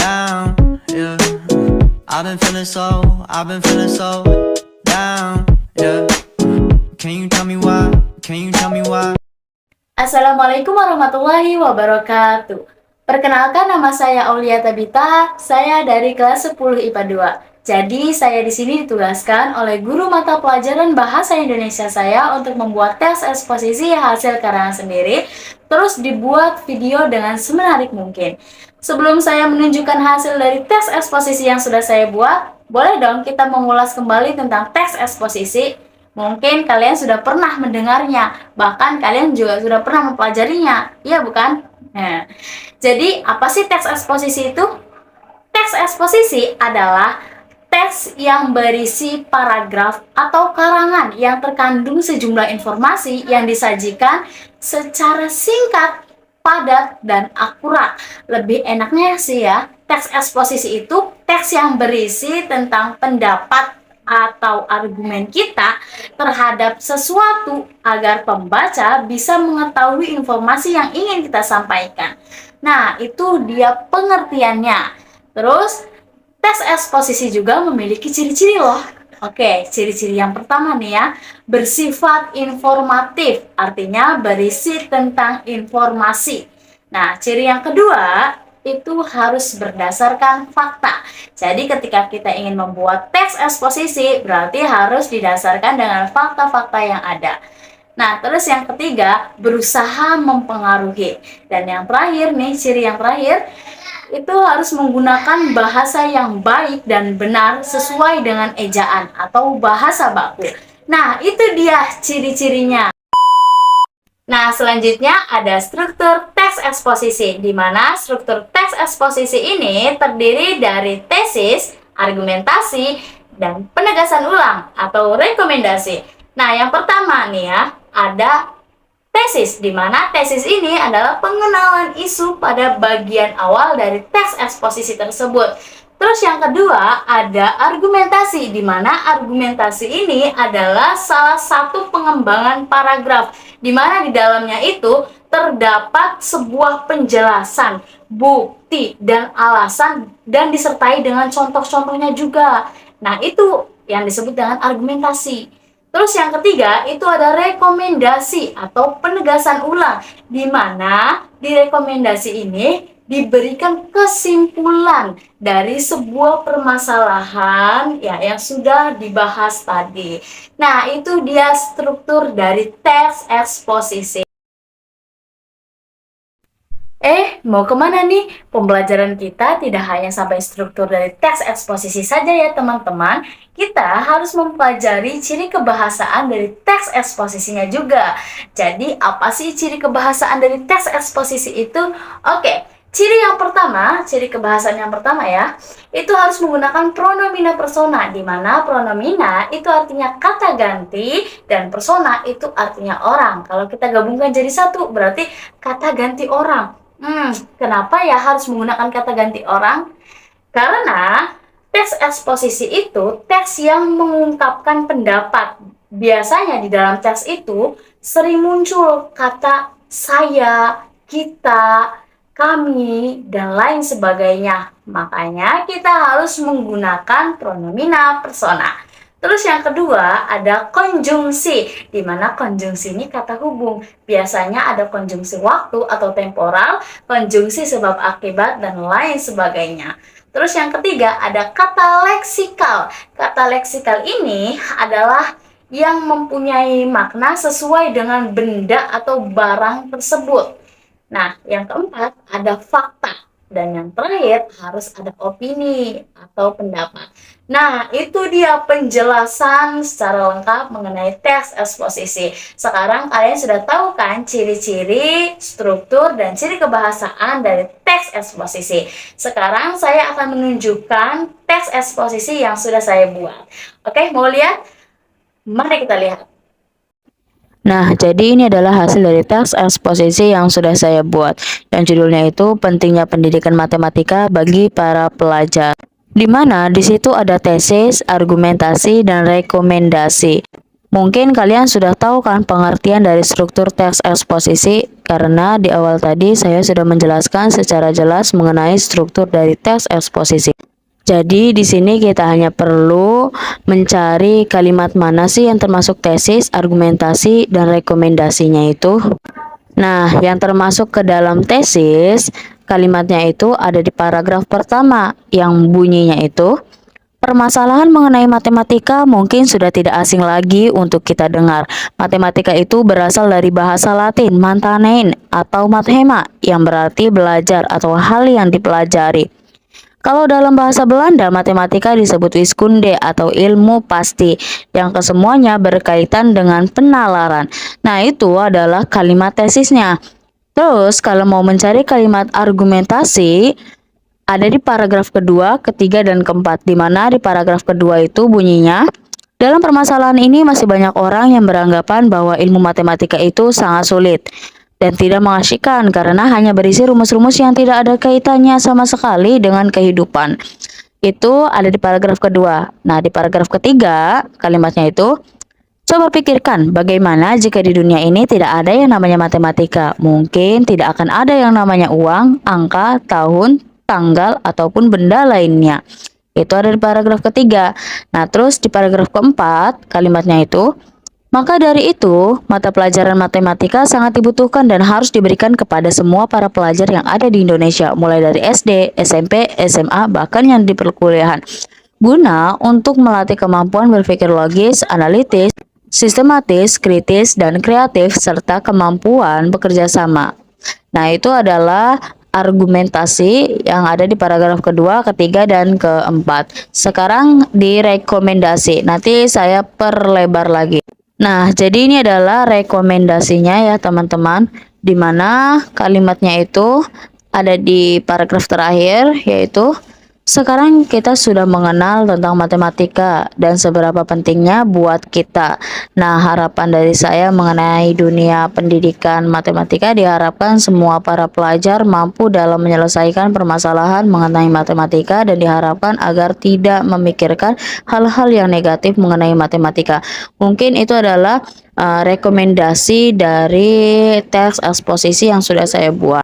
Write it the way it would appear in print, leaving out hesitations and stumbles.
down, yeah. I've been feeling so down, yeah. Can you tell me why? Can you tell me why? Assalamualaikum warahmatullahi wabarakatuh. Perkenalkan, nama saya Aulia Tabita, saya dari kelas 10 IPA 2. Jadi, saya di sini ditugaskan oleh guru mata pelajaran Bahasa Indonesia saya untuk membuat tes eksposisi hasil karangan sendiri, terus dibuat video dengan semenarik mungkin. Sebelum saya menunjukkan hasil dari tes eksposisi yang sudah saya buat, boleh dong kita mengulas kembali tentang tes eksposisi. Mungkin kalian sudah pernah mendengarnya, bahkan kalian juga sudah pernah mempelajarinya, iya bukan? Nah, jadi apa sih teks eksposisi itu? Teks eksposisi adalah teks yang berisi paragraf atau karangan yang terkandung sejumlah informasi yang disajikan secara singkat, padat, dan akurat. Lebih enaknya sih ya, teks eksposisi itu teks yang berisi tentang pendapat atau argumen kita terhadap sesuatu agar pembaca bisa mengetahui informasi yang ingin kita sampaikan. Nah, itu dia pengertiannya. Terus, tes eksposisi juga memiliki ciri-ciri loh. Oke, ciri-ciri yang pertama nih ya, bersifat informatif, artinya berisi tentang informasi. Nah, ciri yang kedua, itu harus berdasarkan fakta. Jadi ketika kita ingin membuat teks eksposisi, berarti harus didasarkan dengan fakta-fakta yang ada. Nah, terus yang ketiga, berusaha mempengaruhi. Dan yang terakhir nih, ciri yang terakhir, itu harus menggunakan bahasa yang baik dan benar sesuai dengan ejaan atau bahasa baku. Nah, itu dia ciri-cirinya. Nah, selanjutnya ada struktur teks eksposisi, di mana struktur teks eksposisi ini terdiri dari tesis, argumentasi, dan penegasan ulang atau rekomendasi. Nah, yang pertama nih ya, ada tesis, di mana tesis ini adalah pengenalan isu pada bagian awal dari teks eksposisi tersebut. Terus yang kedua ada argumentasi, di mana argumentasi ini adalah salah satu pengembangan paragraf, di mana di dalamnya itu terdapat sebuah penjelasan, bukti, dan alasan, dan disertai dengan contoh-contohnya juga. Nah, itu yang disebut dengan argumentasi. Terus yang ketiga itu ada rekomendasi atau penegasan ulang, di mana di rekomendasi ini diberikan kesimpulan dari sebuah permasalahan ya yang sudah dibahas tadi. Nah, itu dia struktur dari teks eksposisi. Mau kemana nih? Pembelajaran kita tidak hanya sampai struktur dari teks eksposisi saja ya teman-teman. Kita harus mempelajari ciri kebahasaan dari teks eksposisinya juga. Jadi, apa sih ciri kebahasaan dari teks eksposisi itu? Oke, ciri yang pertama, ciri kebahasaan yang pertama ya, itu harus menggunakan pronomina persona, di mana pronomina itu artinya kata ganti dan persona itu artinya orang. Kalau kita gabungkan jadi satu, berarti kata ganti orang. Kenapa ya harus menggunakan kata ganti orang? Karena teks eksposisi itu teks yang mengungkapkan pendapat. Biasanya di dalam teks itu sering muncul kata saya, kita, kami, dan lain sebagainya. Makanya kita harus menggunakan pronomina persona. Terus yang kedua ada konjungsi, di mana konjungsi ini kata hubung. Biasanya ada konjungsi waktu atau temporal, konjungsi sebab akibat, dan lain sebagainya. Terus yang ketiga ada kata leksikal. Kata leksikal ini adalah yang mempunyai makna sesuai dengan benda atau barang tersebut. Nah, yang keempat ada fakta. Dan yang terakhir harus ada opini atau pendapat. Nah, itu dia penjelasan secara lengkap mengenai teks eksposisi. Sekarang kalian sudah tahu kan ciri-ciri, struktur, dan ciri kebahasaan dari teks eksposisi. Sekarang saya akan menunjukkan teks eksposisi yang sudah saya buat. Oke, mau lihat? Mari kita lihat. Nah, jadi ini adalah hasil dari teks eksposisi yang sudah saya buat. Dan judulnya itu pentingnya pendidikan matematika bagi para pelajar. Di mana di situ ada tesis, argumentasi, dan rekomendasi. Mungkin kalian sudah tahu kan pengertian dari struktur teks eksposisi, karena di awal tadi saya sudah menjelaskan secara jelas mengenai struktur dari teks eksposisi. Jadi di sini kita hanya perlu mencari kalimat mana sih yang termasuk tesis, argumentasi, dan rekomendasinya itu. Nah, yang termasuk ke dalam tesis, kalimatnya itu ada di paragraf pertama yang bunyinya itu, permasalahan mengenai matematika mungkin sudah tidak asing lagi untuk kita dengar. Matematika itu berasal dari bahasa Latin mantanein atau mathema yang berarti belajar atau hal yang dipelajari. Kalau dalam bahasa Belanda, matematika disebut wiskunde atau ilmu pasti yang kesemuanya berkaitan dengan penalaran. Nah, itu adalah kalimat tesisnya. Terus, kalau mau mencari kalimat argumentasi, ada di paragraf kedua, ketiga, dan keempat, di mana di paragraf kedua itu bunyinya, dalam permasalahan ini masih banyak orang yang beranggapan bahwa ilmu matematika itu sangat sulit dan tidak mengasyikkan karena hanya berisi rumus-rumus yang tidak ada kaitannya sama sekali dengan kehidupan. Itu ada di paragraf kedua. Nah, di paragraf ketiga, kalimatnya itu, coba pikirkan bagaimana jika di dunia ini tidak ada yang namanya matematika. Mungkin tidak akan ada yang namanya uang, angka, tahun, tanggal, ataupun benda lainnya. Itu ada di paragraf ketiga. Nah, terus di paragraf keempat, kalimatnya itu, maka dari itu, mata pelajaran matematika sangat dibutuhkan dan harus diberikan kepada semua para pelajar yang ada di Indonesia, mulai dari SD, SMP, SMA, bahkan yang di perkuliahan, guna untuk melatih kemampuan berpikir logis, analitis, sistematis, kritis, dan kreatif, serta kemampuan bekerja sama. Nah, itu adalah argumentasi yang ada di paragraf kedua, ketiga, dan keempat. Sekarang di rekomendasi. Nanti saya perlebar lagi. Nah, jadi ini adalah rekomendasinya ya teman-teman, di mana kalimatnya itu ada di paragraf terakhir, yaitu sekarang kita sudah mengenal tentang matematika dan seberapa pentingnya buat kita. Nah, harapan dari saya mengenai dunia pendidikan matematika diharapkan semua para pelajar mampu dalam menyelesaikan permasalahan mengenai matematika dan diharapkan agar tidak memikirkan hal-hal yang negatif mengenai matematika. Mungkin itu adalah rekomendasi dari teks eksposisi yang sudah saya buat.